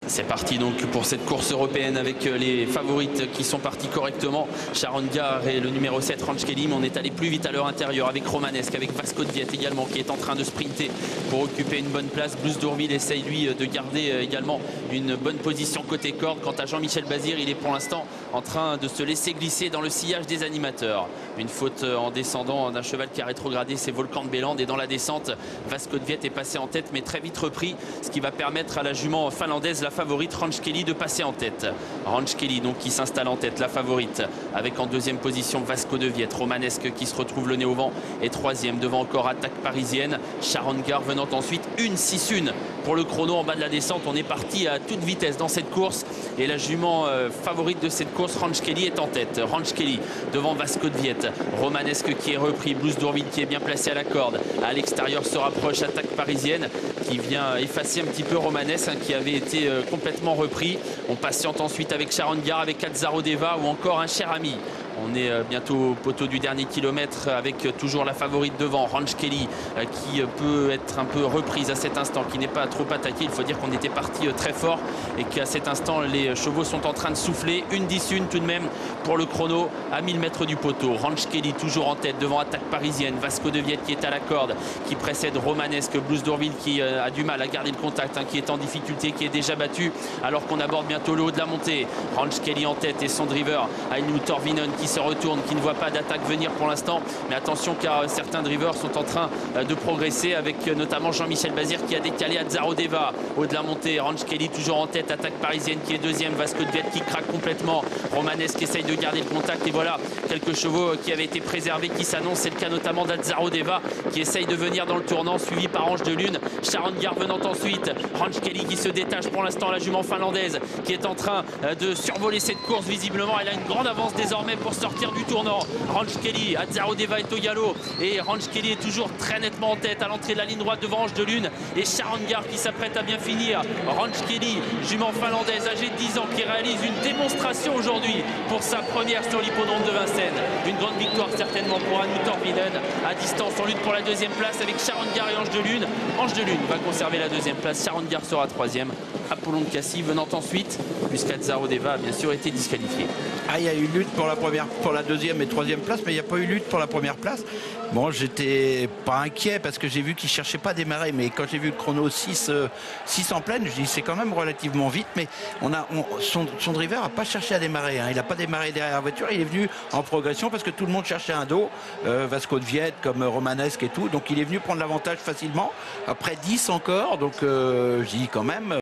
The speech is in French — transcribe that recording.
C'est parti donc pour cette course européenne avec les favorites qui sont parties correctement. Sharon Gar et le numéro 7 Ranch Kelly, mais on est allé plus vite à leur intérieur avec Romanesque, avec Vasco de Viette également qui est en train de sprinter pour occuper une bonne place. Blues d'Ourville essaye lui de garder également une bonne position côté corde. Quant à Jean-Michel Bazir, il est pour l'instant en train de se laisser glisser dans le sillage des animateurs. Une faute en descendant d'un cheval qui a rétrogradé, c'est Volcan de Bélande, et dans la descente Vasco de Viette est passé en tête mais très vite repris, ce qui va permettre à la jument finlandaise, la favorite Ranch Kelly, de passer en tête. Ranch Kelly donc qui s'installe en tête, la favorite, avec en deuxième position Vasco de Viette. Romanesque qui se retrouve le nez au vent et troisième, devant encore Attaque Parisienne. Sharon Gar venant ensuite, 1-6-1 pour le chrono en bas de la descente. On est parti à toute vitesse dans cette course et la jument favorite de cette course, Ranch Kelly, est en tête. Ranch Kelly devant Vasco de Viette. Romanesque qui est repris, Blues d'Ourville qui est bien placé à la corde. À l'extérieur se rapproche Attaque Parisienne qui vient effacer un petit peu Romanesque qui avait été complètement repris. On patiente ensuite avec Sharon Gar, avec Azzaro Deva ou encore un cher ami. On est bientôt au poteau du dernier kilomètre avec toujours la favorite devant, Ranch Kelly, qui peut être un peu reprise à cet instant, qui n'est pas trop attaqué. Il faut dire qu'on était parti très fort et qu'à cet instant les chevaux sont en train de souffler. 1-10-1 tout de même pour le chrono à 1000 mètres du poteau. Ranch Kelly toujours en tête devant Attaque Parisienne. Vasco de Viette qui est à la corde, qui précède Romanesque. Blues d'Ourville qui a du mal à garder le contact, qui est en difficulté, qui est déjà battu alors qu'on aborde bientôt le haut de la montée. Ranch Kelly en tête et son driver Ainu Torvinen qui se retourne, qui ne voit pas d'attaque venir pour l'instant, mais attention car certains drivers sont en train de progresser, avec notamment Jean-Michel Bazir qui a décalé Azzaro Deva au de la montée. Ranch Kelly toujours en tête, Attaque Parisienne qui est deuxième, Vasco de Viette qui craque complètement, Romanesque essaye de garder le contact et voilà quelques chevaux qui avaient été préservés qui s'annoncent. C'est le cas notamment d'Azzaro Deva qui essaye de venir dans le tournant, suivi par Ange de Lune. Sharon Gar venant ensuite, Ranch Kelly qui se détache pour l'instant, la jument finlandaise qui est en train de survoler cette course. Visiblement elle a une grande avance désormais pour sortir du tournant. Ranch Kelly, Azzaro Deva est au galop et Ranch Kelly est toujours très nettement en tête à l'entrée de la ligne droite devant Ange de Lune et Sharon Gar qui s'apprête à bien finir. Ranch Kelly, jument finlandaise âgée de 10 ans, qui réalise une démonstration aujourd'hui pour sa première sur l'hippodrome de Vincennes. Une grande victoire certainement pour Ainu Torvinen. À distance, on lutte pour la deuxième place avec Sharon Gar et Ange de Lune. Ange de Lune va conserver la deuxième place, Sharon Gar sera troisième. Apollon de Cassis venant ensuite, puisqu'Azzaro Deva a bien sûr été disqualifié. Ah, il y a eu lutte pour la deuxième et troisième place, mais il n'y a pas eu lutte pour la première place. Bon, j'étais pas inquiet parce que j'ai vu qu'il cherchait pas à démarrer, mais quand j'ai vu le chrono 6 en pleine, je dis c'est quand même relativement vite, mais son driver n'a pas cherché à démarrer, hein. Il n'a pas démarré derrière la voiture, il est venu en progression parce que tout le monde cherchait un dos, Vasco de Viette comme Romanesque et tout, donc il est venu prendre l'avantage facilement, après 10 encore, donc je dis quand même...